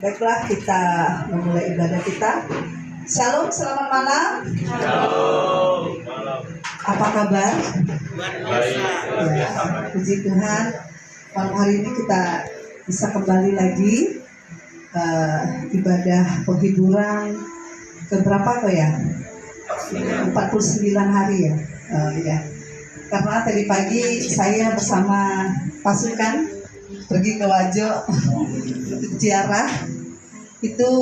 Baiklah, kita memulai ibadah kita. Shalom, selamat malam. Shalom, malam. Apa kabar? Baik. Ya, puji Tuhan. Malam hari ini kita bisa kembali lagi ibadah penghiburan keberapa kok ya? 49 hari ya. Ya. Karena tadi pagi saya bersama pasukan pergi ke Wajo ziarah. Itu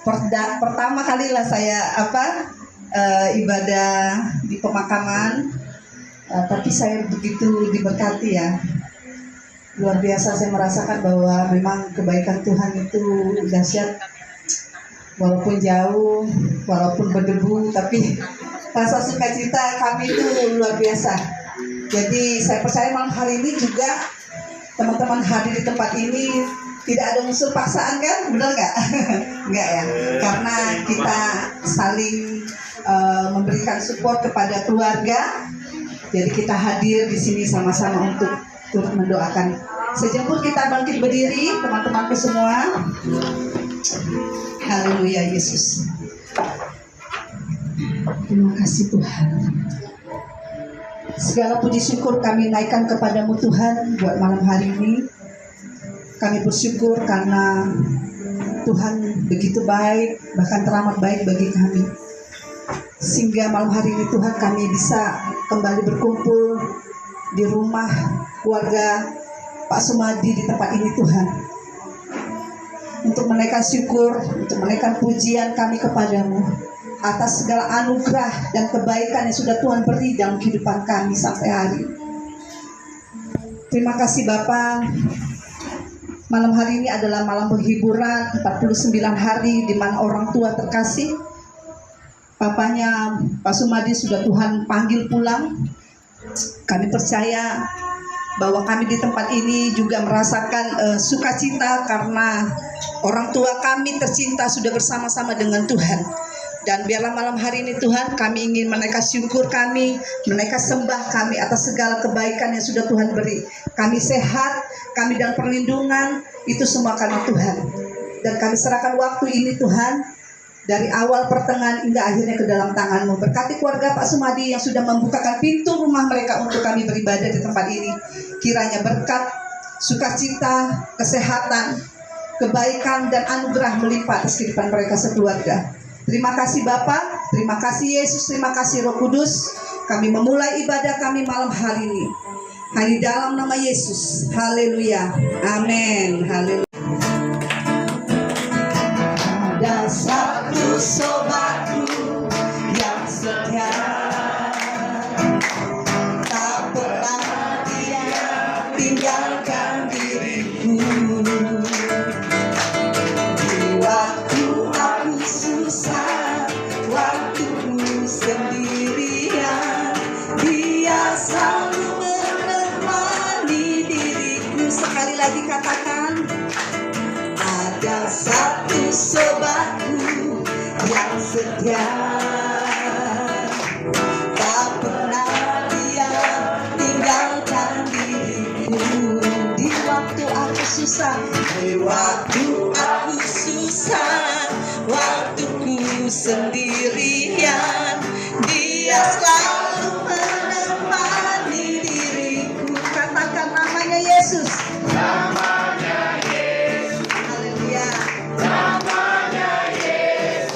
pertama kali lah saya ibadah di pemakaman, tapi saya begitu diberkati ya, luar biasa. Saya merasakan bahwa memang kebaikan Tuhan itu dahsyat, walaupun jauh, walaupun berdebu, tapi rasa sukacita kami itu luar biasa. Jadi saya percaya malam hari ini juga teman-teman hadir di tempat ini tidak ada unsur paksaan, kan? Benar nggak? Nggak ya? Karena kita saling memberikan support kepada keluarga. Jadi kita hadir di sini sama-sama untuk turut mendoakan. Sejemput kita bangkit berdiri, teman-temanku semua. Haleluya Yesus. Terima kasih Tuhan. Segala puji syukur kami naikkan kepadamu Tuhan buat malam hari ini. Kami bersyukur karena Tuhan begitu baik, bahkan teramat baik bagi kami. Sehingga malam hari ini Tuhan kami bisa kembali berkumpul di rumah keluarga Pak Sumadi di tempat ini Tuhan. Untuk menaikkan syukur, untuk menaikkan pujian kami kepadamu atas segala anugerah dan kebaikan yang sudah Tuhan beri dalam kehidupan kami sampai hari ini. Terima kasih Bapa. Malam hari ini adalah malam penghiburan 49 hari di mana orang tua terkasih, papanya Pak Sumadi sudah Tuhan panggil pulang. Kami percaya bahwa kami di tempat ini juga merasakan sukacita karena orang tua kami tercinta sudah bersama-sama dengan Tuhan. Dan biarlah malam hari ini Tuhan kami ingin menaikkan syukur kami, menaikkan sembah kami atas segala kebaikan yang sudah Tuhan beri. Kami sehat, kami dalam perlindungan, itu semua karena Tuhan. Dan kami serahkan waktu ini Tuhan, dari awal pertengahan hingga akhirnya ke dalam tangan-Mu. Berkati keluarga Pak Sumadi yang sudah membukakan pintu rumah mereka untuk kami beribadah di tempat ini. Kiranya berkat, sukacita, kesehatan, kebaikan dan anugerah melimpah atas kehidupan mereka sekeluarga. Terima kasih Bapa, terima kasih Yesus, terima kasih Roh Kudus. Kami memulai ibadah kami malam hari ini hanya dalam nama Yesus. Haleluya, amin. Haleluya. Ada satu sobatku yang setia, tak pernah dia tinggalkan diriku. Sendirian, dia selalu menemani diriku. Sekali lagi katakan, ada satu sobatku yang setia, tak pernah dia tinggalkan diriku. Di waktu aku susah, di waktu aku susah, waktuku sendirian, dia selalu menemani diriku. Katakan namanya Yesus. Namanya Yesus. Haleluya. Namanya Yesus.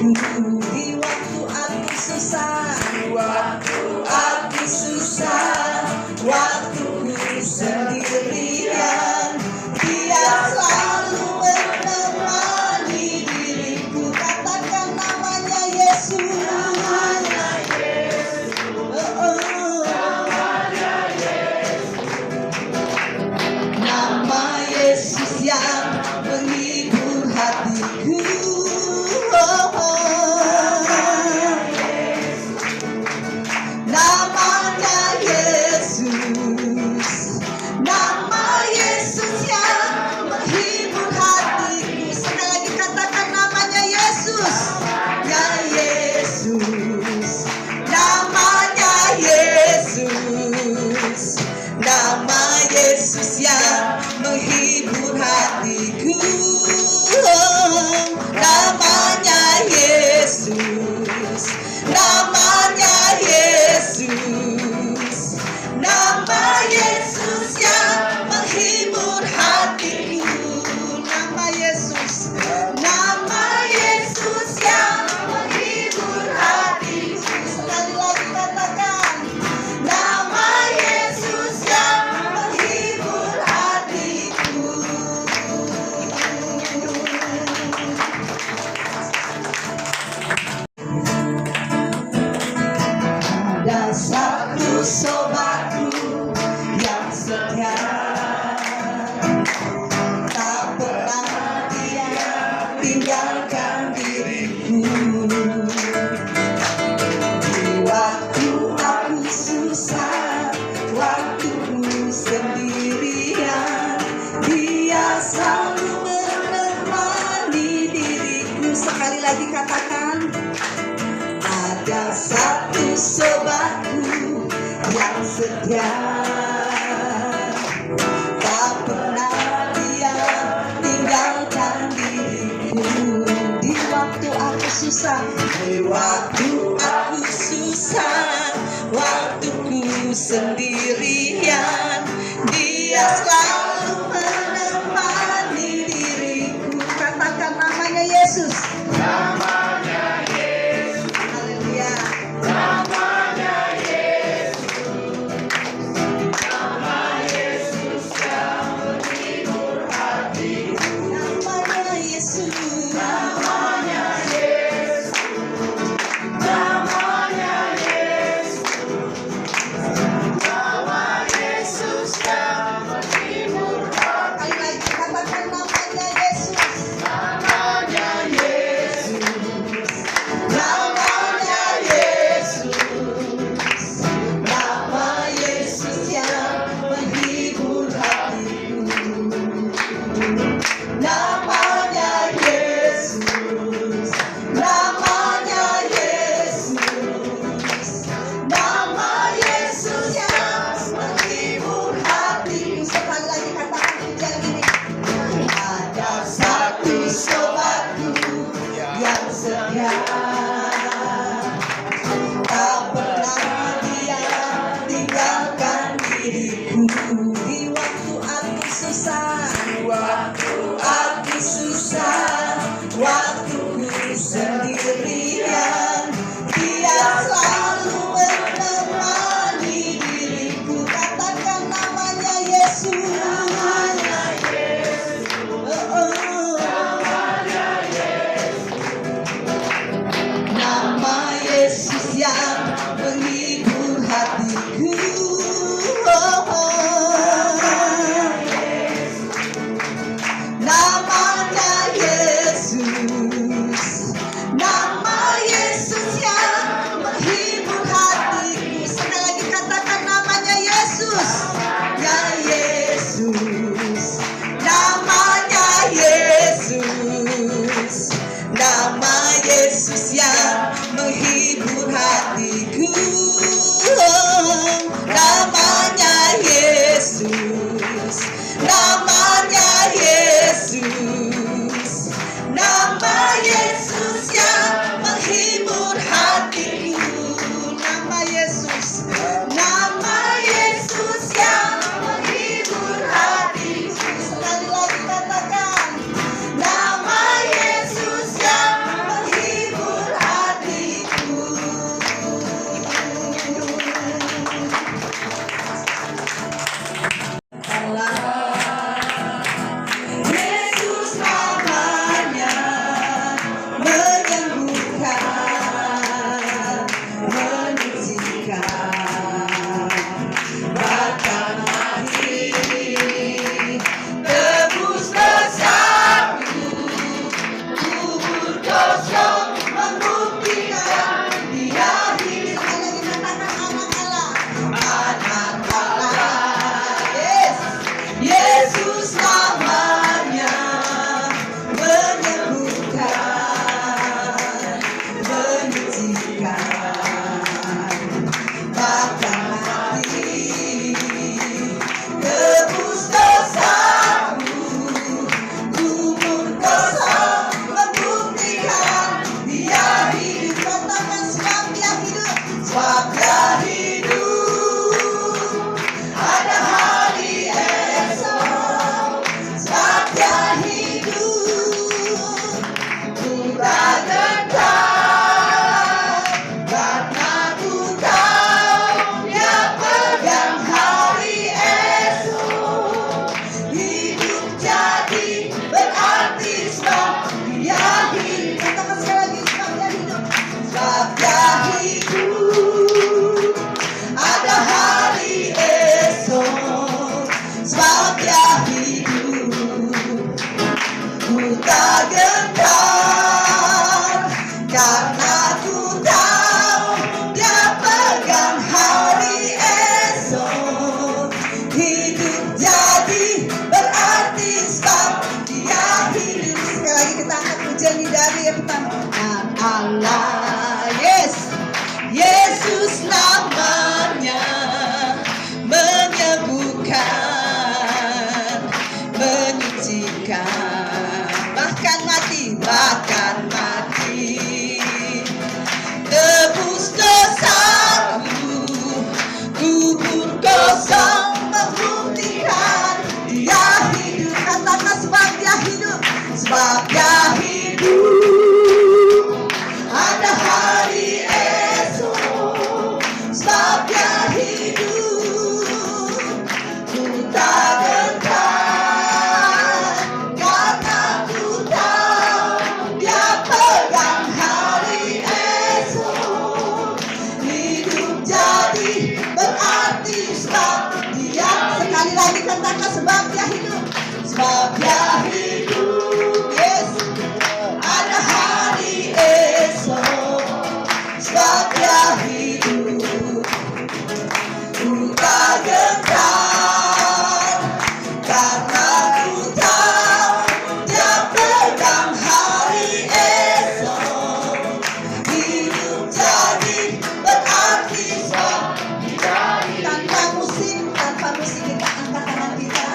di waktu aku susah, waktu ku sendirian, Dia selalu menemani diriku. Katakan namanya Yesus. Nama Yesus yang menghibur hatiku. Namanya Yesus, nama Yesus yang menghibur hatiku. Sekali lagi katakan namanya Yesus. Ya Yesus, namanya Yesus, nama Yesus yang menghibur hatiku. Namanya Yesus, namanya Yesus, nama Yesus yang menghibur hatiku. Nama Yesus, nama Yesus yang menghibur hatiku. Sekali lagi katakan, nama Yesus yang menghibur hatiku. Ada satu sobatku yang setia, tak pernah dia tinggalkan diriku. Di waktu aku susah, waktu ku sendirian, Dia selalu menemani diriku. Sekali lagi katakan, ada satu sobatku yang setia, tak pernah dia tinggalkan diriku. Di waktu aku susah, di waktu aku susah, waktu ku sendirian, Dia selalu menemani diriku. Katakan namanya Yesus. Haleluya. Namanya Yesus. Sekali lagi katakan namanya Yesus. tak gentar, karena ku tahu Dia pegang hari esok. Hidup jadi berarti sebab Dia hidup. Sekali lagi kita angkat pujian di dari yang pertama. Dan Allah, Yesus namanya menyembuhkan, menyucikan, bahkan mati, tebus dosaku, kubur kosong membuktikan Dia hidup. Katakan sebab Dia hidup, sebab Dia hidup. Ada hari esok, sebab Dia hidup. Ku tak gentar, karena ku tahu Dia pegang hari esok. Hidup jadi berarti sebab Dia. Sekali lagi katakan sebab Dia hidup, sebab Dia hidup. Yes, ada hari esok, sebab Dia hidup. Ku tak gentar, karena ku tahu Dia pegang hari esok. Hidup jadi berarti sebab Dia. Tanpa musik kita angkat tangan kita.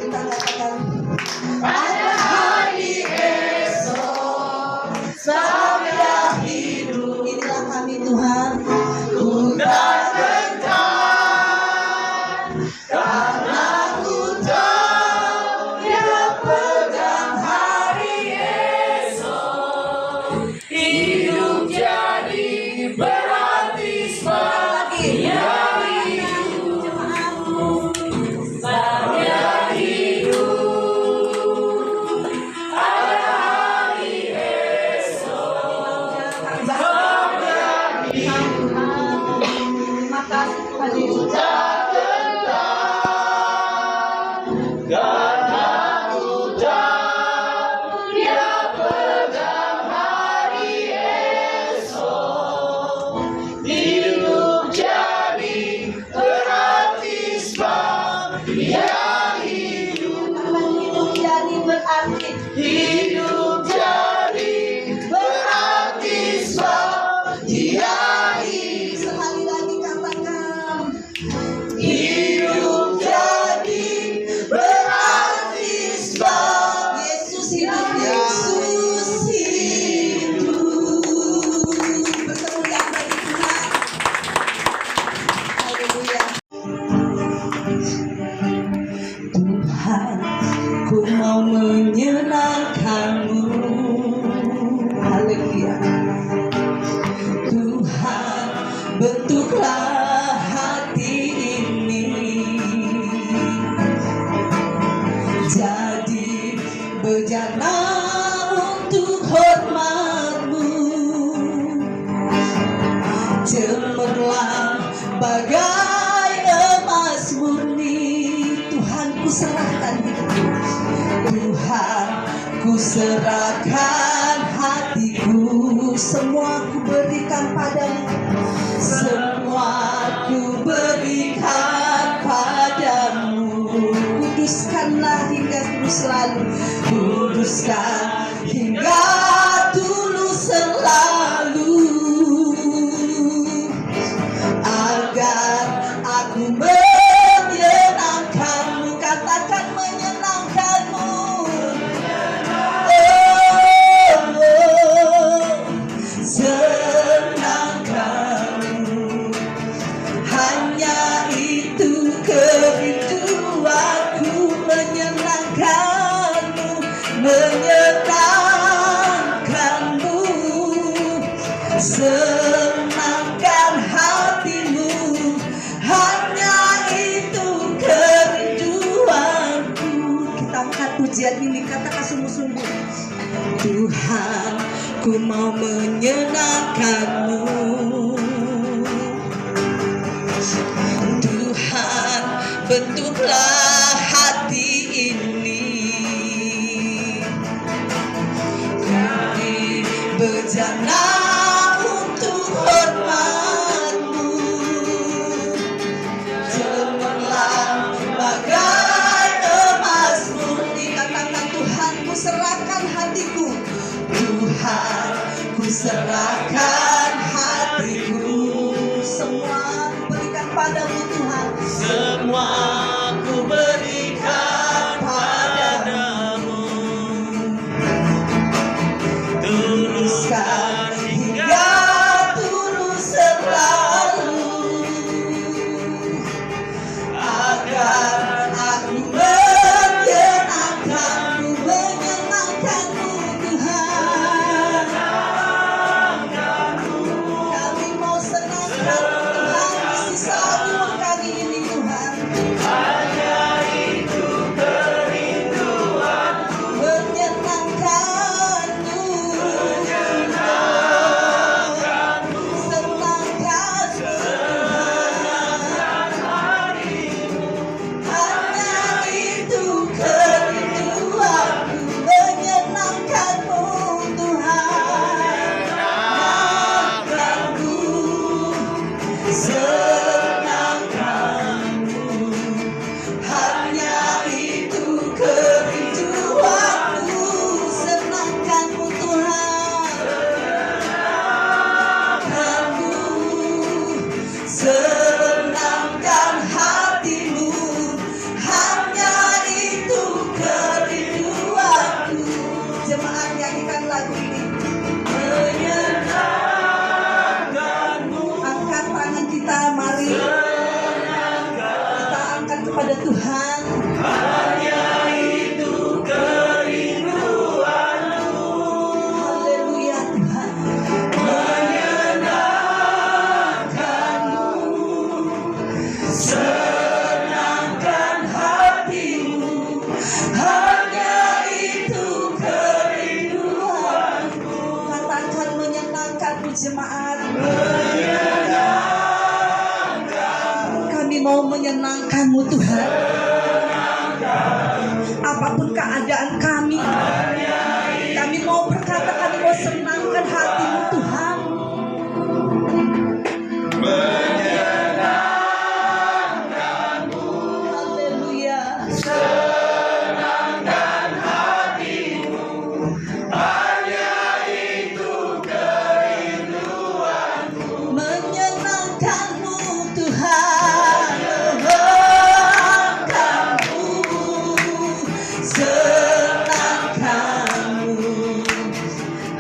Kita katakan ada hari esok, sebab Dia hidup. Inilah kami Tuhan. Ku tak gentar, karena ku tahu Dia pegang hari esok. Hidup jadi berarti sebab Dia hidup. Sebab Dia hidup. Ada hari esok, sebab Dia hidup. Terima kasih Tuhan Yesus. Karena ku tahu Dia pegang hari esok. Hidup jadi berarti sebab Dia hidup. Hidup jadi berarti. Hidup jadi berarti sebab Dia hidup. Sekali lagi katakan. Hidup jadi berarti sebab Yesus hidup, Yesus hidup. Bersemulia bagi Tuhan. Haleluya. Tuhan, ku mau menyenangkan-Mu. Haleluya. Tuhan, bentuklah hati ini jadi bejana untuk hormat-Mu. Cemerlang bagai emas murni. Tuhan, ku serahkan hidupku. Tuhan, ku serahkan hatiku. Semua ku berikan padamu. Semua ku berikan padamu. Kuduskanlah hingga dulu selalu. Kuduskan hingga dulu selalu. Agar aku menyenangkan-Mu. Katakan menyenangkan-Mu. Senangkan-Mu. Hanya itu kerinduanku. Menyenangkan-Mu, menyenangkan-Mu. Senangkan hatimu. Hanya itu kerinduanku. Kita angkat pujian ini, katakan sungguh-sungguh. Tuhan, ku mau menyenangkan-Mu. Tuhan, bentuklah hati ini bejana untuk hormat-Mu. Cemerlang bagai emas murni. Katakan, Tuhan, ku serahkan hatiku. Tuhan, ku serahkan hatiku. Semua berikan padamu, Tuhan. Semua ku berikan padamu. Tuluskan hingga tulus selalu, agar aku menyenangkan-Mu, menyenangkan-Mu, Tuhan. Kami mau senangkan Tuhan di sisa umur kami ini, Tuhan. hanya itu kerinduanku. Menyenangkan-Mu, senangkan-Mu, hanya itu kerinduanku. Menyenangkan-Mu, Tuhan. Senangkan-Mu, senangkan-Mu, hanya itu kerinduanku. Senangkan-Mu, Tuhan. Senangkan-Mu, senangkan hati-Mu, hanya itu kerinduanku. Jemaat, nyanyikan lagu ini. Menyenangkanmu. Angkat tangan kita, mari kita angkat kepada Tuhan. Hanya itu kerinduanku. Haleluya, Tuhan. Menyenangkanmu. Senangkan hatimu. Hanya itu kerinduanku. Katakan, menyenangkan-Mu, jemaat. Kami mau menyenangkan-Mu, Tuhan. Apapun keadaan kami mau berkata, kami mau senangkan hati-Mu, Tuhan. Haleluya. Senangkan hatimu. Hanya itu kerinduanku. Menyenangkan-Mu, Tuhan. Menyenangkan-Mu, senangkan-Mu,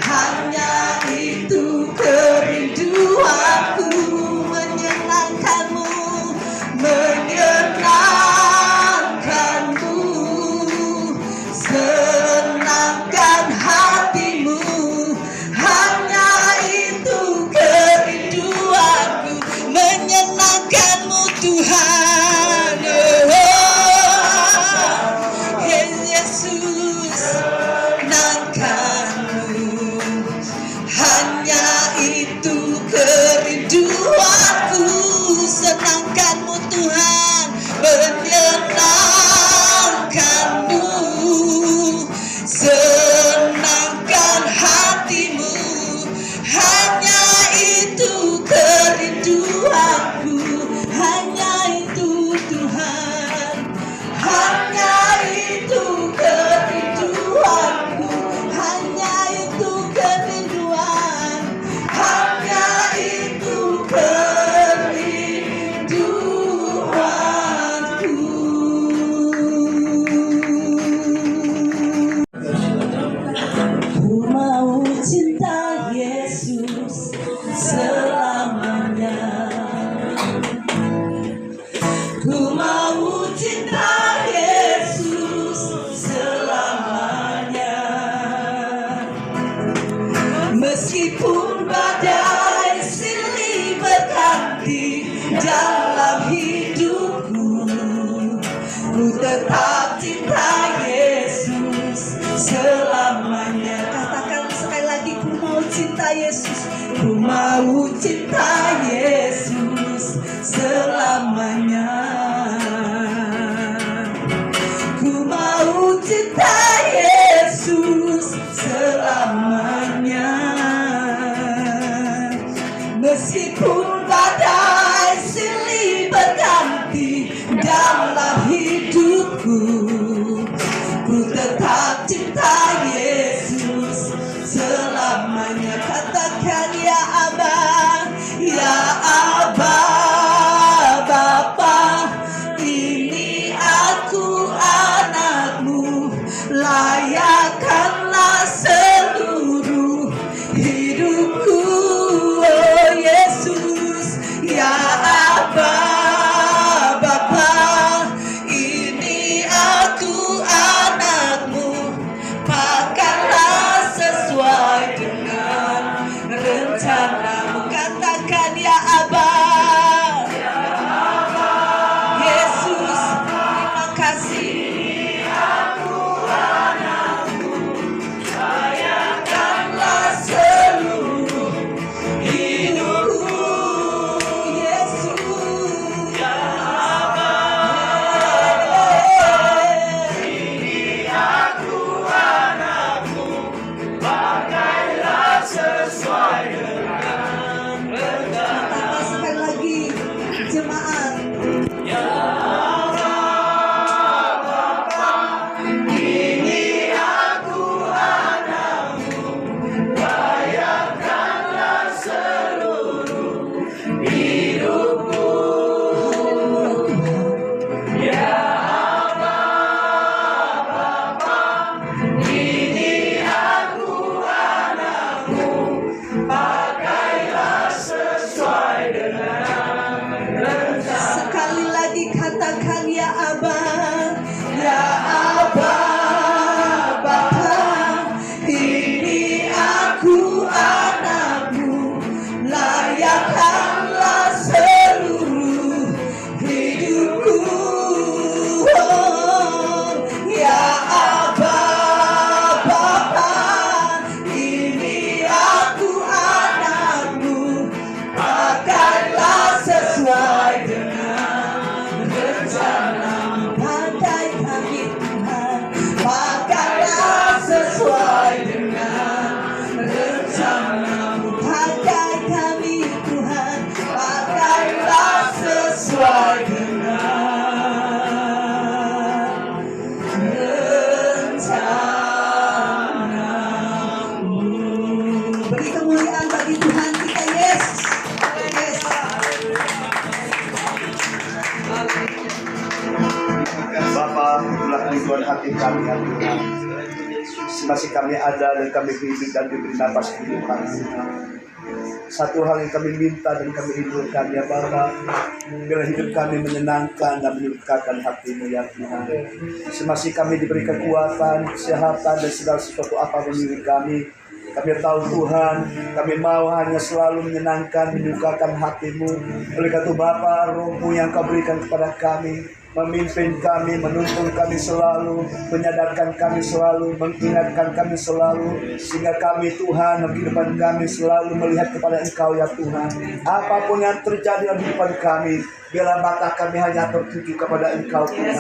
hanya itu kerinduanku. Menyenangkan-Mu, menyenangkan-Mu, senangkan hati-Mu, hanya itu kerinduanku. Menyenangkan-Mu, Tuhan. Oh, Yesus, senangkan-Mu, hanya itu kerinduanku. Senangkan-Mu, Tuhan. Menyenangkan-Mu, senangkan hati-Mu, hanya itu kerinduanku. Hanya itu, Tuhan. Hanya itu kerinduanku. Hanya itu kerinduan. Hanya itu kerinduanku. Ku mau cinta Yesus selamanya. Ku mau cinta Yesus selamanya. Meskipun badai silih berganti dalam hidupku, ku tetap cinta Yesus selamanya. Katakan sekali lagi, ku mau cinta Yesus. Ku mau cinta Yesus selamanya. Ku mau cinta Yesus selamanya. cinta Yesus selamanya. Katakan ya Aba, ya Aba Bapa, ini aku anakmu, layakkanlah seluruh hidupku. Oh Yesus, ya Aba Bapa, ini aku anakmu, pakailah sesuai dengan rencanamu. Katakan ya Aba, Yesus, terima kasih. Layakkanlah seluruh hidupku, Yesus. Ya Aba, ini aku anakmu, pakailah sesuai dengan rencana. Sekali lagi, jemaat. Ya Aba, ini aku anakmu, layakkanlah seluruh hidupku. Ya Aba Bapa, ini aku anakmu, pakailah sesuai dengan rencana. Sekali lagi katakan ya Aba, ya Aba Bapa, ini aku anakmu, layakkanlah seluruh hidupku. Oh, ya Aba Bapa, ini aku anakmu, pakailah sesuai dengan rencanamu. Pakai kami Tuhan, pakailah sesuai dengan rencanamu. Pakai kami Tuhan, pakailah sesuai dengan rencanamu. Beri kemuliaan bagi Tuhan kita, yes. Yes. Bapa, itulah tujuan hati kami ya Tuhan. Masih kami ada dan kami hidup dan diberi nafas kehidupan. Satu hal yang kami minta dan kami rindukan ya Bapa, biar hidup kami menyenangkan dan menyukakan hati-Mu ya Tuhan. Semasih kami diberi kekuatan, kesehatan dan segala sesuatu apa milik kami. Kami tahu Tuhan, kami mau hanya selalu menyenangkan, menyukakan hati-Mu. Oleh karena Bapa, Roh-Mu yang Kau berikan kepada kami, memimpin kami, menuntun kami selalu, menyadarkan kami selalu, mengingatkan kami selalu, sehingga kami Tuhan, dalam kehidupan kami selalu melihat kepada Engkau ya Tuhan. Apapun yang terjadi dalam kehidupan kami, biarlah mata kami hanya tertuju kepada Engkau Tuhan.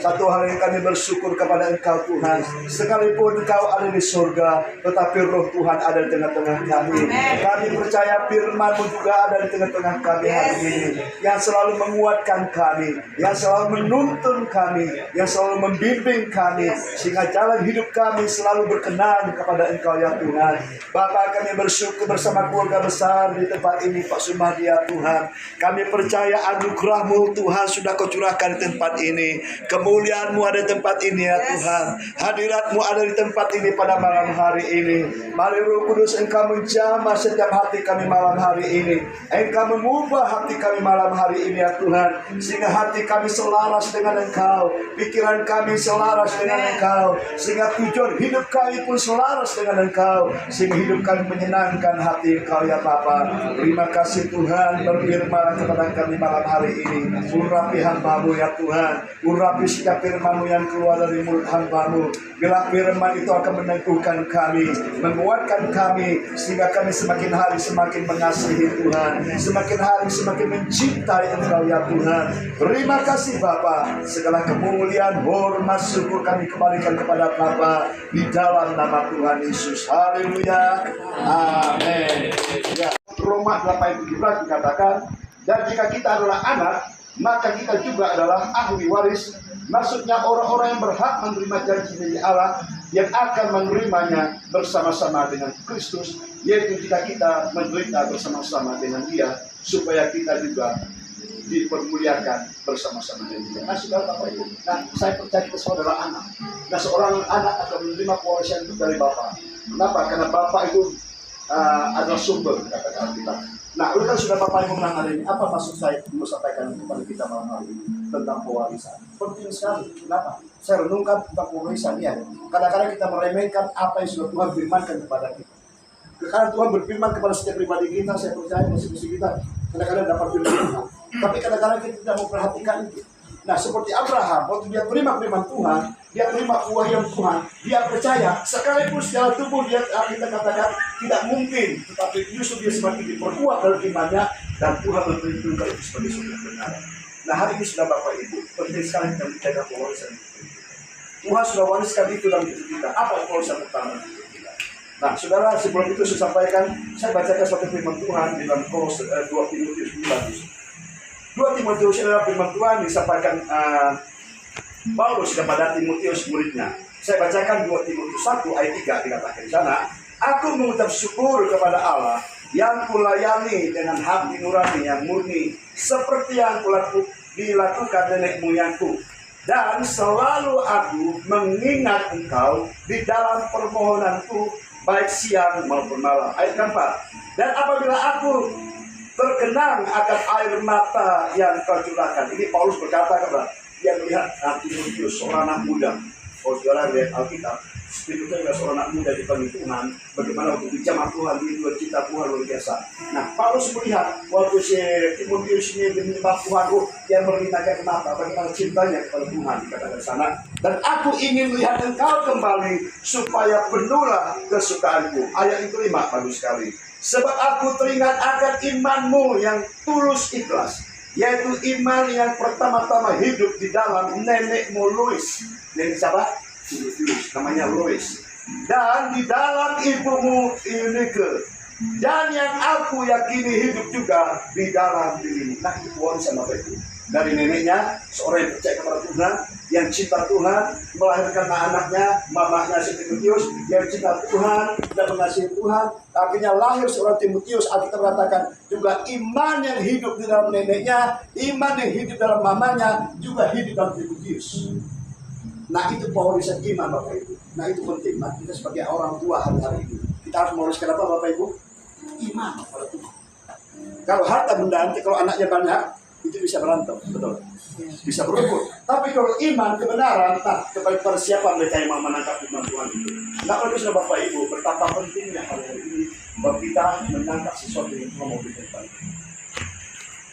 Satu hal yang kami bersyukur kepada Engkau Tuhan, sekalipun Engkau ada di surga, tetapi Roh Tuhan ada di tengah-tengah kami. Kami percaya firman-Mu juga ada di tengah-tengah kami hari ini, yang selalu menguatkan kami, yang selalu menuntun kami, yang selalu membimbing kami, sehingga jalan hidup kami selalu berkenan kepada Engkau ya Tuhan. Bapa, kami bersyukur bersama keluarga besar di tempat ini, Pak Sumadi ya Tuhan. Kami percaya anugerah-Mu Tuhan sudah Kau curahkan di tempat ini. Kemuliaan-Mu ada di tempat ini ya Tuhan. Hadirat-Mu ada di tempat ini pada malam hari ini. Mari Roh Kudus, Engkau menjamah setiap hati kami malam hari ini. Engkau mengubah hati kami malam hari ini ya Tuhan, sehingga hati kami selaras dengan Engkau, pikiran kami selaras dengan Engkau, sehingga tujuan hidup kami pun selaras dengan Engkau, sehingga hidup kami menyenangkan hati Engkau ya Bapa. Terima kasih Tuhan, berfirman kepada kami malam hari ini. Urapi hamba-Mu ya Tuhan, urapi setiap firman-Mu yang keluar dari mulut hamba-Mu. Bila firman itu akan meneguhkan kami, menguatkan kami, sehingga kami semakin hari semakin mengasihi Tuhan, semakin hari semakin mencintai Engkau ya Tuhan. Terima kasih Bapa, segala kemuliaan, hormat, syukur kami kembalikan kepada Bapa di dalam nama Tuhan Yesus. Haleluya, amin. Ya. Roma 8:17 dikatakan, dan jika kita adalah anak, maka kita juga adalah ahli waris. Maksudnya orang-orang yang berhak menerima janji dari Allah, yang akan menerimanya bersama-sama dengan Kristus, yaitu jika kita menderita bersama-sama dengan Dia, supaya kita juga dipermuliakan bersama-sama dengan Dia. Nah, saudara Bapak Ibu, nah saya percaya ke saudara anak. Nah, seorang anak akan menerima kewarisan itu dari Bapak. Kenapa? Karena Bapak itu adalah sumber, kata kita. Nah, oleh karena sudah Bapak Ibu menang hari ini, apa maksud saya mau sampaikan kepada kita malam hari ini tentang pewarisan? Penting sekali. Kenapa? Saya renungkan tentang pewarisan ya. Kadang-kadang kita meremehkan apa yang sudah Tuhan firmankan kepada kita. Karena Tuhan berfirman kepada setiap pribadi kita, saya percaya masing-masing kita kadang-kadang dapat firman Tuhan. Tapi kadang-kadang kita tidak memperhatikan itu. Nah, seperti Abraham, waktu dia terima firman Tuhan, dia terima wahyu Tuhan, dia percaya, sekalipun secara tubuh dia kita katakan tidak mungkin, tetapi justru dia semakin diperkuat dalam imannya, dan Tuhan memperhitungkan itu sebagai sebuah kebenaran. Nah, hari ini sudah Bapak Ibu, penting sekali kita menjaga pewarisan itu. Tuhan sudah wariskan itu dalam hidup kita. Apa pewarisan pertama hidup kita? Nah, saudara, sebelum itu saya sampaikan, saya bacakan suatu firman Tuhan di dalam 2 Timotius 2 Timotius adalah firman Tuhan disampaikan Paulus kepada Timotius muridnya. Saya bacakan 2 Timotius 1 ayat 3 dikatakan di sana, aku mengucap syukur kepada Allah yang kulayani dengan hati nurani yang murni, seperti yang dilakukan nenek moyangku. Dan selalu aku mengingat engkau di dalam permohonanku, baik siang maupun malam. Ayat keempat. Dan apabila aku terkenang akan air mata yang kau curahkan. Ini Paulus berkata kepada dia melihat Timotius, seorang anak muda. Kalau saudara lihat Alkitab, Timotius adalah seorang anak muda dipanggil Tuhan. Bagaimana waktu dijamah Tuhan, dia juga cinta Tuhan luar biasa. Nah, Paulus melihat waktu si Timotius ini menyembah Tuhan, dia merintahkan mata bagaimana cintanya kepada Tuhan dikatakan di sana. Dan aku ingin melihat engkau kembali supaya penuhlah kesukaanku. Ayat itu 5 bagus sekali. Sebab aku teringat akan imanmu yang tulus ikhlas, yaitu iman yang pertama-tama hidup di dalam nenekmu Lois. Nenek siapa? Namanya Lois. Dan di dalam ibumu Eunike. Dan yang aku yakini hidup juga di dalam dirimu. Nah, itu warisan Bapak Ibu. Dari neneknya, seorang yang percaya kepada Tuhan, yang cinta Tuhan, melahirkan anaknya, mamanya si Timotius, yang cinta Tuhan dan mengasihi Tuhan. Akhirnya lahir seorang Timotius. Alkitab katakan juga iman yang hidup di dalam neneknya, iman yang hidup dalam mamanya, juga hidup dalam Timotius. Nah, itu pewarisan iman Bapak Ibu. Nah, itu penting. Nah, kita sebagai orang tua hari-hari ini, kita harus mewariskan apa Bapak Ibu? Iman kepada Tuhan. Kalau harta benda, nanti kalau anaknya banyak, itu bisa berantem, betul? Bisa berebut. Tapi kalau iman, kebenaran, nah, kepada siapa mereka yang mau menangkap firman Tuhan itu? Nah, oleh sudah Bapak Ibu, betapa pentingnya hari ini bahwa kita menangkap sesuatu yang Tuhan mau berikan.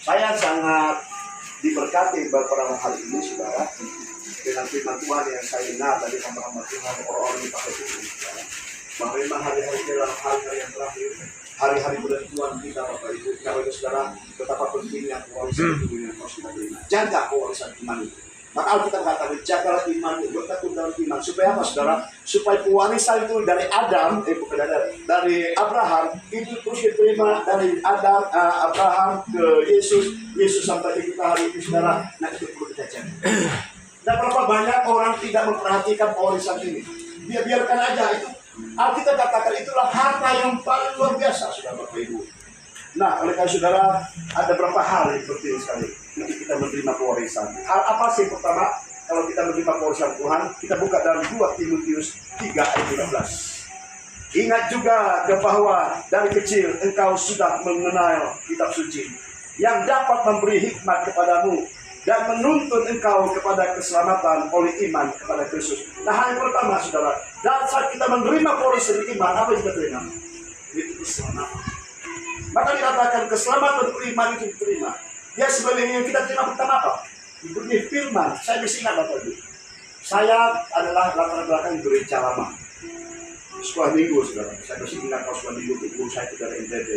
Saya sangat diberkati beberapa hari ini, saudara, dengan firman Tuhan yang saya dengar dari hamba-hamba Tuhan, orang-orang yang pakai Tuhan. Bahwa memang hari-hari dalam hari-hari yang terakhir, hari-hari bulan Tuhan kita Bapak Ibu, kalau saudara, betapa pentingnya pewarisan itu yang harus kita terima. Jaga pewarisan iman itu. Maka Alkitab katakan, jagalah iman itu, bertekun dalam iman. Supaya apa saudara? Supaya pewarisan itu dari Adam, bukan dari Abraham, itu terus diterima dari Adam, Abraham ke Yesus, Yesus sampai ke kita hari ini saudara. Nah, itu perlu kita jaga. Dan berapa banyak orang tidak memperhatikan pewarisan ini. Dia biarkan aja itu. Alkitab katakan itulah harta yang paling luar biasa, saudara Bapak Ibu. Nah, oleh karena saudara, ada beberapa hal yang penting sekali untuk kita menerima pewarisan. Hal apa sih yang pertama? Kalau kita menerima pewarisan Tuhan, kita buka dalam 2 Timotius 3 ayat 13. Ingat juga bahwa dari kecil engkau sudah mengenal kitab suci yang dapat memberi hikmat kepadamu dan menuntun engkau kepada keselamatan oleh iman kepada Kristus. Nah, hal yang pertama, saudara, dan saat kita menerima pewarisan iman, apa yang kita terima? Itu keselamatan. Maka dikatakan keselamatan iman itu diterima. Ya, sebenarnya yang kita terima pertama apa? Diberi firman. Saya bisa ingat Bapak Ibu. Saya adalah latar belakang gereja lama. Sekolah minggu, saudara. Saya masih ingat kalau sekolah minggu itu guru saya itu dari NTT.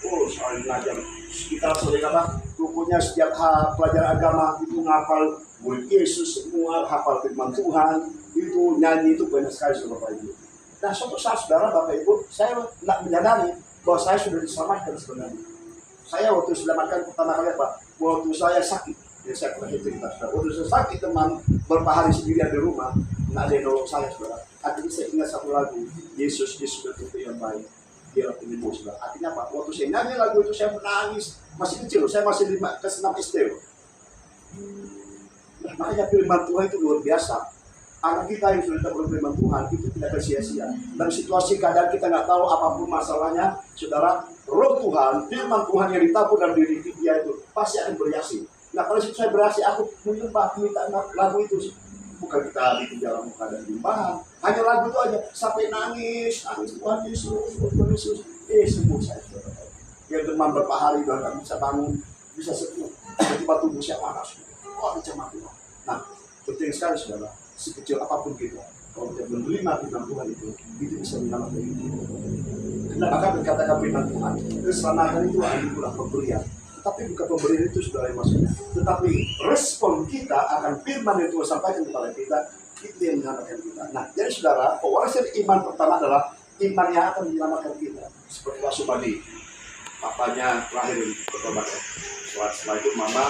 Oh, soal belajar. Kita sore apa? Bukunya setiap pelajaran agama itu ngapal murid Yesus semua, hafal firman Tuhan, itu nyanyi itu banyak sekali Bapak Ibu. Nah, suatu saat saudara Bapak Ibu, saya tidak menyadari bahwa saya sudah diselamatkan sebenarnya. Saya waktu diselamatkan pertama kali apa? Waktu saya sakit. Ya, saya pernah cerita saudara. Waktu saya sakit teman beberapa hari sendirian di rumah, nggak ada yang nolong saya saudara. Artinya saya ingat satu lagu, Yesus sudah itu yang baik, dia penyembuh. Artinya apa? Waktu saya nyanyi lagu itu saya menangis, masih kecil, saya masih kelas 6 SD. Nah, makanya firman Tuhan itu luar biasa. Anak kita yang sudah tahu firman Tuhan itu tidak akan sia-sia. Dan situasi keadaan kita nggak tahu apapun masalahnya, saudara, roh Tuhan, firman Tuhan yang ditabur dalam diri dia itu pasti akan bereaksi. Nah, kalau situ saya bereaksi, aku menyembah, minta lagu itu. Bukan kita di dalam keadaan limpahan, hanya lagu itu aja sampai nangis Tuhan Yesus, Tuhan Yesus, sembuh saya. Yang demam berapa hari udah nggak bisa bangun, bisa sembuh, tiba-tiba tubuh saya panas. Macam Tuhan. Nah, penting sekali saudara, sekecil apapun kita, kalau kita menerima firman Tuhan itu bisa menyelamatkan kita. Nah, maka berkatakan firman Tuhan, keselamatan itu adalah pemberian. Tapi bukan pemberian itu saudara yang maksudnya. Tetapi respon kita akan firman yang Tuhan sampaikan kepada kita, itu yang menyelamatkan kita. Nah, jadi saudara, pewarisan iman pertama adalah iman yang akan menyelamatkan kita. Seperti Pak Subadi, papanya terakhir bertobat. Setelah itu mama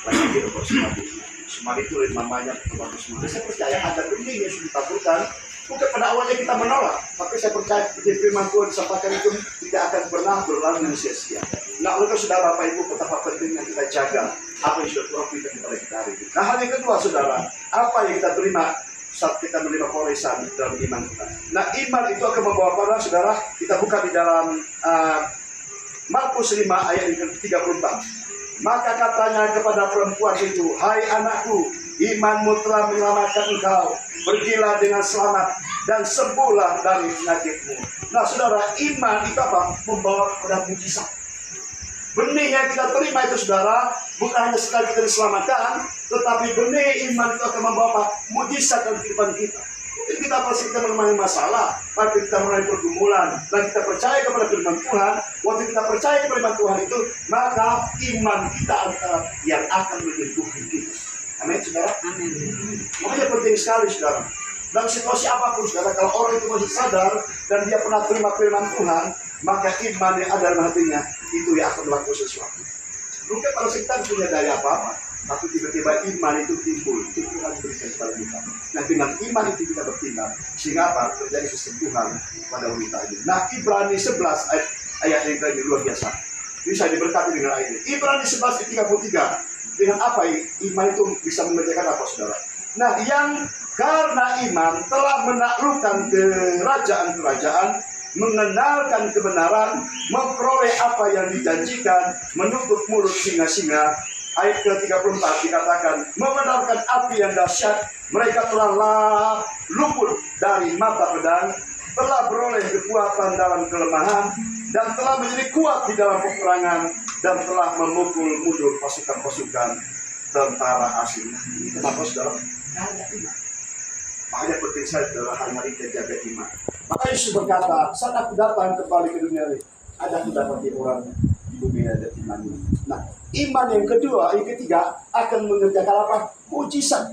lagi bertobat Subadi. Subadi itu dari mamanya bertobat Subadi. Saya percaya ada benih yang sudah ditaburkan. Bukan pada awalnya kita menolak, tapi saya percaya firman Tuhan disampaikan itu tidak akan pernah berlalu dengan sia-sia. Nah, oleh saudara, Bapak Ibu, betapa pentingnya kita jaga apa yang sudah Tuhan berikan kepada kita hari ini. Nah, hal yang kedua, saudara, apa yang kita terima saat kita menerima pewarisan dalam iman kita. Nah, iman itu akan membawa pada saudara, kita buka di dalam Markus 5 ayat yang ke-34. Maka katanya kepada perempuan itu, hai anakku, imanmu telah menyelamatkan engkau. Pergilah dengan selamat dan sembuhlah dari penyakitmu. Nah, saudara, iman itu apa? Membawa kepada mujizat. Benih yang kita terima itu, saudara, bukan hanya sekali kita diselamatkan, tetapi benih iman itu akan membawa apa? Mujizat dalam kehidupan kita. Kita pasti kita mengalami masalah, waktu kita mengalami pergumulan, dan kita percaya kepada firman Tuhan. Waktu kita percaya kepada firman Tuhan itu, maka iman kita adalah yang akan menyembuhkan kita. Amin, saudara. Amin. Makanya penting sekali, saudara. Dalam situasi apapun, saudara, kalau orang itu masih sadar dan dia pernah terima firman Tuhan, maka iman yang ada dalam hatinya itu yang akan melakukan sesuatu. Mungkin pada kita punya daya apa-apa, tapi tiba-tiba iman itu timbul, itu Tuhan berikan kepada kita. Nah, dengan iman itu kita bertindak, sehingga apa? Terjadi kesembuhan pada wanita ini. Nah, Ibrani 11 ayat yang tadi luar biasa. Bisa diberkati dengan ayat ini. Ibrani 11 ayat 33. Dengan apa iman itu bisa mengerjakan apa, saudara? Nah, yang karena iman telah menaklukkan kerajaan-kerajaan, mengenalkan kebenaran, memperoleh apa yang dijanjikan, menutup mulut singa-singa. Ayat ke-34 dikatakan, memadamkan api yang dahsyat, mereka telah luput dari mata pedang, telah beroleh kekuatan dalam kelemahan, dan telah menjadi kuat di dalam peperangan, dan telah memukul mundur pasukan-pasukan tentara asing. Ini kenapa, saudara? Karena iman. Makanya penting saya, saudara, hari-hari kita jaga iman. Maka Yesus berkata, saat aku datang kembali ke dunia ini, ada aku dapati orang di bumi ada imannya. Nah, iman yang kedua, yang ketiga akan mengerjakan apa? Mujizat.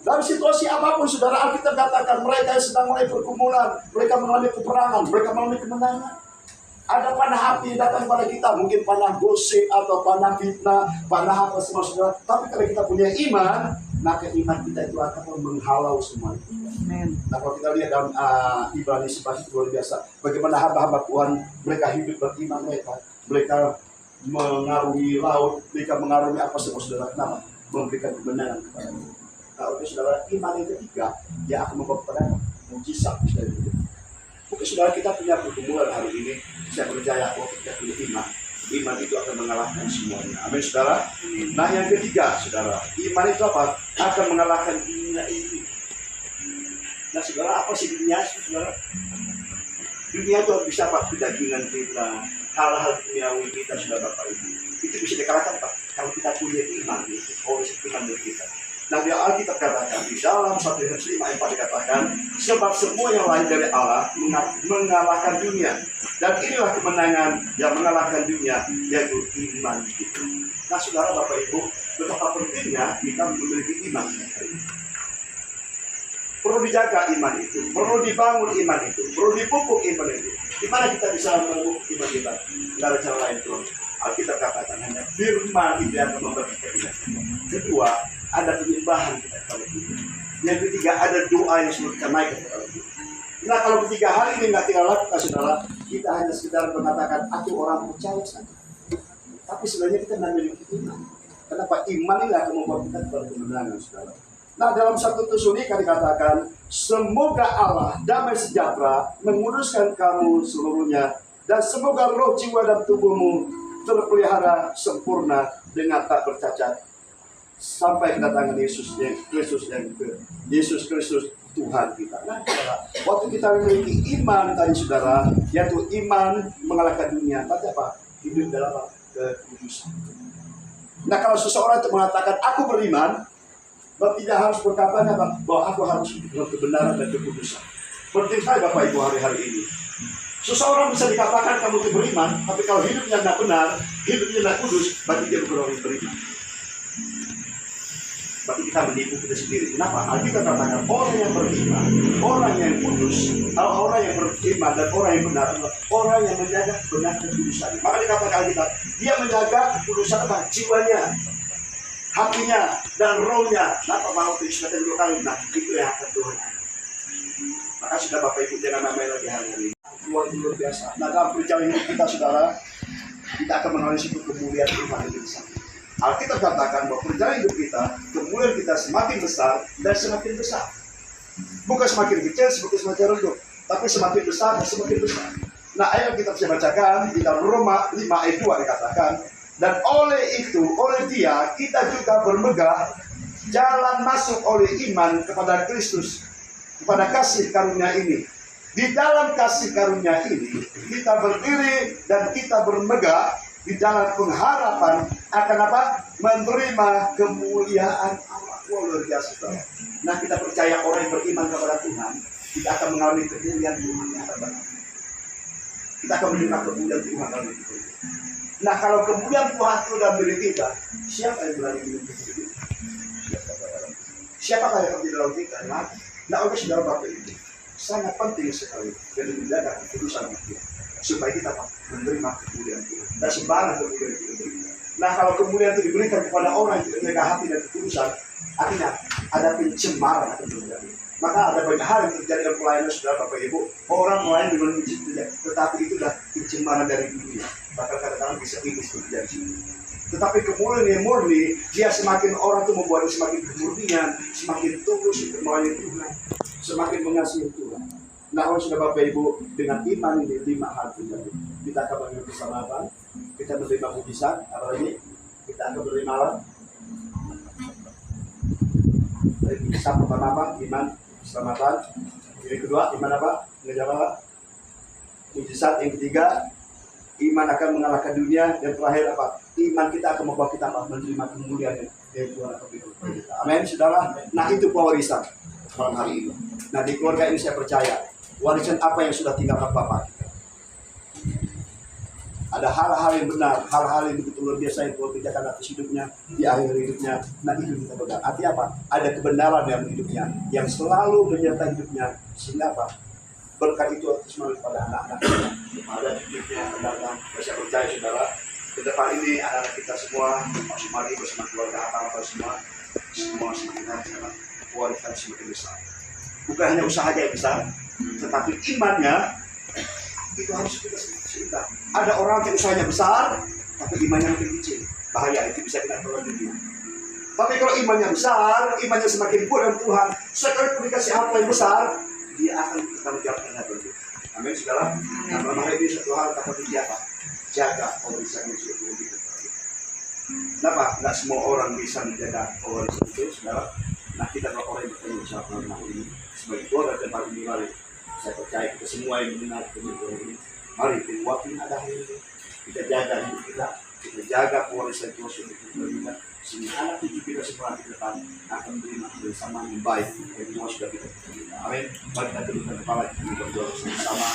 Dalam situasi apapun, saudara, Alkitab katakan mereka yang sedang mulai pergumulan, mereka mengalami peperangan, mereka mengalami kemenangan. Ada panah api yang datang kepada kita, mungkin panah gosip atau panah fitnah, panah apa semua, saudara. Tapi kalau kita punya iman, maka iman kita itu akan menghalau semua itu. Amen. Nah, kalau kita lihat dalam Ibrani 11 itu luar biasa, bagaimana hamba-hamba Tuhan mereka hidup beriman, mereka mengarungi laut, mereka mengarungi apa semua, saudara. Kenapa? Memberikan kemenangan kepada kita. Nah, oleh saudara, iman yang ketiga yang akan membawa kepada mujizat, saudara. Mungkin saudara kita punya pergumulan hari ini, saya percaya bahwa kita punya iman. Iman itu akan mengalahkan semuanya. Amin, saudara. Nah, yang ketiga, saudara, iman itu apa? Akan mengalahkan dunia ini. Nah, saudara, apa sih dunia, saudara? Dunia itu bisa apa? Kedagingan kita, hal-hal duniawi kita, saudara, Bapak Ibu. Itu bisa dikalahkan, Pak, kalau kita punya iman, gitu. Oleh iman dari kita. Nah, di Alkitab katakan, di dalam 1 Yohanes 5 ayat 4 dikatakan, sebab semua yang lain dari Allah mengalahkan dunia. Dan inilah kemenangan yang mengalahkan dunia, yaitu iman kita. Nah, saudara, Bapak Ibu, betapa pentingnya kita memiliki iman. Perlu dijaga iman itu, perlu dibangun iman itu, perlu dipupuk iman itu. Di mana kita bisa memupuk iman kita? Tidak ada cara lain, Tuhan. Alkitab katakan hanya firman itu yang akan memberi kita. Kedua, ada penyembahan kita kepada Tuhan. Yang ketiga, ada doa yang selalu kita naikkan kepada Tuhan. Nah kalau ketiga hal ini nggak kita lakukan saudara, kita hanya sekedar mengatakan aku orang percaya saja. Tapi sebenarnya kita tidak memiliki iman. Kenapa? Iman ini akan membuat kita kepada kemenangan saudara. Nah dalam 1 Tesalonika dikatakan, semoga Allah damai sejahtera menguruskan kamu seluruhnya, dan semoga roh, jiwa, dan tubuhmu terpelihara sempurna dengan tak bercacat sampai kedatangan Yesus Kristus Tuhan kita. Nah, saudara, waktu kita memiliki iman tadi saudara, yaitu iman mengalahkan dunia, berarti apa? Hidup dalam kekudusan. Nah kalau seseorang itu mengatakan aku beriman, berarti tidak harus berkata bahwa aku harus hidup kebenaran dan kekudusan. Penting sekali Bapak Ibu hari-hari ini. Seseorang bisa dikatakan kamu itu beriman, tapi kalau hidupnya tidak benar, hidupnya tidak kudus, berarti dia bukan orang yang beriman. Berarti kita menipu kita sendiri. Kenapa? Alkitab katakan orang yang beriman, orang yang kudus, orang yang beriman dan orang yang benar, orang yang menjaga benar kekudusan. Maka dikatakan Alkitab, dia menjaga kekudusan apa? Jiwanya, hatinya, dan rohnya. Kenapa mau disebutkan 2 kali? Nah, itu yang akan Tuhan. Maka sudah Bapak Ibu jangan namai lagi hari ini. Luar biasa. Nah dalam perjalanan kita saudara, kita akan mengalami suatu kemuliaan Tuhan yang besar. Alkitab katakan bahwa perjalanan hidup kita, kemuliaan kita semakin besar dan semakin besar. Bukan semakin kecil, semakin redup, tapi semakin besar dan semakin besar. Nah ayat kita bisa bacakan di dalam Roma 5 ayat 2 dikatakan, dan oleh itu, oleh dia kita juga bermegah jalan masuk oleh iman kepada Kristus, kepada kasih karunia ini. Di dalam kasih karunia ini kita berdiri dan kita bermegah di dalam pengharapan akan apa? Menerima kemuliaan Allah. Luar biasa. Nah kita percaya orang yang beriman kepada Tuhan, kita akan mengalami kemuliaan Tuhan yang akan datang. Kita akan menerima kemuliaan Tuhan dalam hidup kita. Nah kalau kemuliaan Tuhan itu dalam diri kita, siapa yang berani menjadi kita? Siapakah yang di dalam kita? Nah oleh saudara Bapak Ibu, sangat penting sekali dan menjaga kekudusan kita supaya kita menerima kemuliaan Tuhan dan sembarang kemuliaan itu diberikan. Nah kalau kemuliaan itu diberikan kepada orang yang menjaga hati dan kekudusan, artinya ada pencemaran akan terjadi. Maka ada banyak hal yang terjadi dalam pelayanan saudara Bapak Ibu. Orang lain dengan mencintai, tetapi itu adalah pencemaran dari dunia. Bahkan kadang-kadang bisa iblis terjadi. Tetapi kemuliaan yang murni, dia semakin orang itu membuat semakin kemurnian, semakin tulus untuk melayani Tuhan, semakin mengasihi Tuhan. Nah, kalau sudah Bapak Ibu dengan iman ini 5 hal terjadi. Kita akan menerima keselamatan, kita menerima mujizat, apalagi kita akan menerima Allah. Mujizat pertama apa? Iman, keselamatan. Yang kedua, iman apa? Mengejar Allah. Mujizat yang ketiga, iman akan mengalahkan dunia. Dan terakhir apa? Iman kita akan membawa kita menerima kemuliaan yang Tuhan akan berikan kepada kita. Amin, saudara. Nah itu pewarisan malam hari ini. Nah di keluarga ini saya percaya warisan apa yang sudah tinggalkan Bapak kita. Ada hal-hal yang benar, hal-hal yang begitu luar biasa yang Tuhan kerjakan atas hidupnya di akhir hidupnya. Nah itu kita pegang. Artinya apa? Ada kebenaran dalam hidupnya yang selalu menyertai hidupnya. Sehingga apa? Berkat itu atas melalui pada anak-anak kita. Ada hidupnya yang akan datang. Saya percaya saudara, ke depan ini anak-anak kita semua, Pak Sumari bersama keluarga apa-apa semua semakin hari kualitas semakin besar. Bukan hanya usahanya yang besar, tetapi imannya itu harus kita cerita. Ada orang yang usahanya besar, tapi imannya makin kecil. Bahaya, itu bisa kita tolong dunia. Tapi kalau imannya besar, imannya semakin kuat dalam Tuhan, sekalipun dikasih harta yang besar, dia akan bertanggung jawab dengan Tuhan. Amin, saudara. Nah, malam hari ini satu hal kata kunci apa? Jaga warisan yang sudah Tuhan berikan kepada kita. Kenapa? Tidak semua orang bisa menjaga warisan itu, saudara. Nah, kita adalah orang yang bertanggung jawab malam ini. Sebagai keluarga dan paling mari, saya percaya kita semua yang mendengar kebenaran ini. Mari, di waktu yang ada hari ini, kita jaga hidup kita jaga warisan Tuhan sudah kita berikan. Sehingga anak cucu kita semua di depan akan menerima kebersamaan yang baik yang Tuhan sudah kita berikan. Amin. Mari kita tundukkan kepala kita berdoa bersama.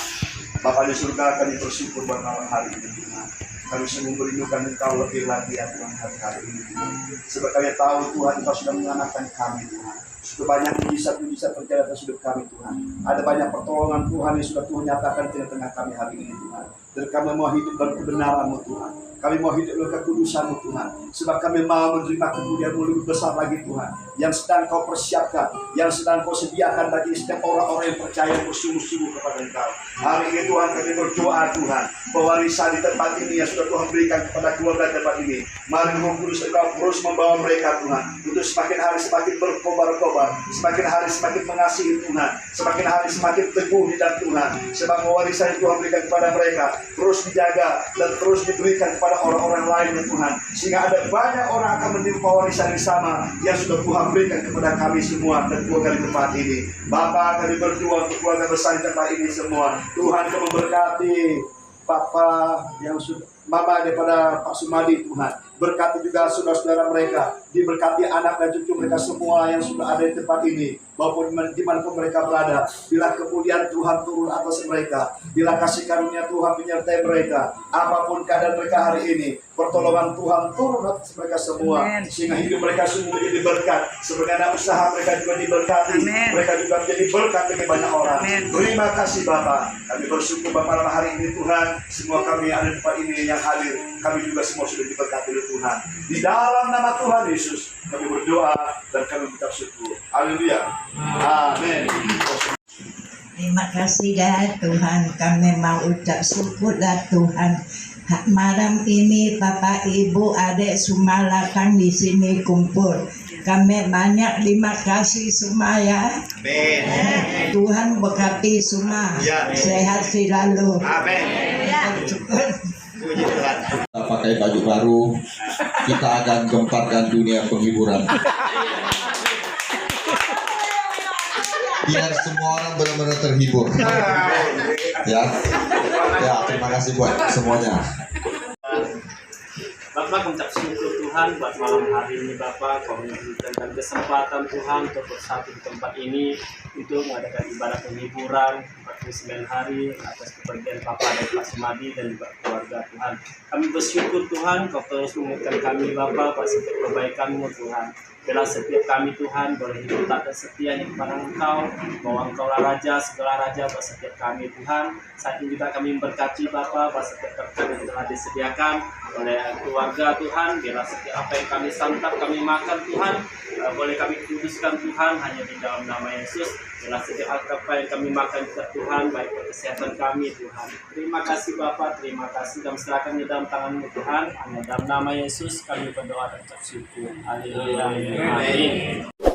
Bapa di surga, kami bersyukur buat malam hari ini Tuhan. Kami sungguh merindukan Engkau lebih lagi ya Tuhan hari ini Tuhan. Sebab kami tahu Tuhan Engkau sudah menyelamatkan kami Tuhan. Sudah banyak mujizat-mujizat terjadi atas hidup kami Tuhan. Ada banyak pertolongan Tuhan yang sudah Tuhan nyatakan di tengah kami hari ini Tuhan. Dan kami mau hidup dalam kebenaran-Mu Tuhan. Kami mau hidup dalam kekudusan-Mu Tuhan. Sebab kami mau menerima kemuliaan-Mu lebih besar lagi Tuhan. Yang sedang Kau persiapkan, yang sedang Kau sediakan bagi setiap orang-orang yang percaya bersungguh-sungguh kepada Engkau. Hari ini Tuhan kami berdoa Tuhan, pewarisan di tempat ini yang sudah Tuhan berikan kepada keluarga tempat ini. Mari Roh Kudus Engkau terus membawa mereka Tuhan, untuk semakin hari semakin berkobar-kobar, semakin hari semakin mengasihi Tuhan, semakin hari semakin teguh di dalam Tuhan. Sebab pewarisan yang Tuhan berikan kepada mereka terus dijaga dan terus diberikan kepada orang-orang lain ya Tuhan, sehingga ada banyak orang akan menerima pewarisan yang sama yang sudah Tuhan berikan kepada kami semua dan keluarga di tempat ini. Bapa, kami berdoa untuk keluarga besar di tempat ini semua. Tuhan Kau memberkati Papa yang sudah Mama daripada Pak Sumadi Tuhan. Berkati juga saudara-saudara mereka, diberkati anak dan cucu mereka semua yang sudah ada di tempat ini, maupun dimanapun mereka berada. Bila kemuliaan Tuhan turun atas mereka, bila kasih karunia Tuhan menyertai mereka, apapun keadaan mereka hari ini, pertolongan Tuhan turun atas mereka semua. Amen. Sehingga hidup mereka semua menjadi berkat. Sebagaimana usaha mereka juga diberkati, Amen. mereka juga menjadi berkat bagi banyak orang. Amen. Terima kasih Bapak. Kami bersyukur Bapak malam hari ini Tuhan, semua kami yang ada di tempat ini yang hadir, kami juga semua sudah diberkati oleh Tuhan. Di dalam nama Tuhan Yesus kami berdoa dan kami mengucap syukur. Haleluya. Amin. Terima kasih dah Tuhan, kami mau ucap syukur dah Tuhan. Malam ini Bapak Ibu adik semua kami di sini kumpul. Kami banyak terima kasih semua ya. Amin. Tuhan berkati semua. Ya. Sehat selalu. Amin. Puji Tuhan. Kita pakai baju baru, kita akan gemparkan dunia penghiburan. Biar semua orang benar-benar terhibur. Ya, terima kasih buat semuanya. Bapak mengucap syukur Tuhan buat malam hari ini Bapak, Kau memberikan kesempatan Tuhan untuk bersatu di tempat ini untuk mengadakan ibadah penghiburan 49 hari atas kepergian Papa dan Pak Sumadi dan juga keluarga Tuhan. Kami bersyukur Tuhan, Kau terus menguatkan kami Bapak, buat setiap kebaikan-Mu Tuhan. Bila setiap kami Tuhan boleh hidup tak dan setia kepada Engkau, bahwa Engkaulah Raja, segala Raja buat setiap kami Tuhan. Saat ini juga kami memberkati Bapa buat setiap berkat yang telah disediakan oleh keluarga Tuhan. Bila setiap apa yang kami santap, kami makan Tuhan, boleh kami kuduskan Tuhan hanya di dalam nama Yesus. Bila setiap apa yang kami makan juga Tuhan, baik untuk kesehatan kami Tuhan. Terima kasih Bapa, terima kasih dan serahkan di dalam tangan-Mu Tuhan. Hanya dalam nama Yesus kami berdoa dan ucap syukur. Haleluya. Amin.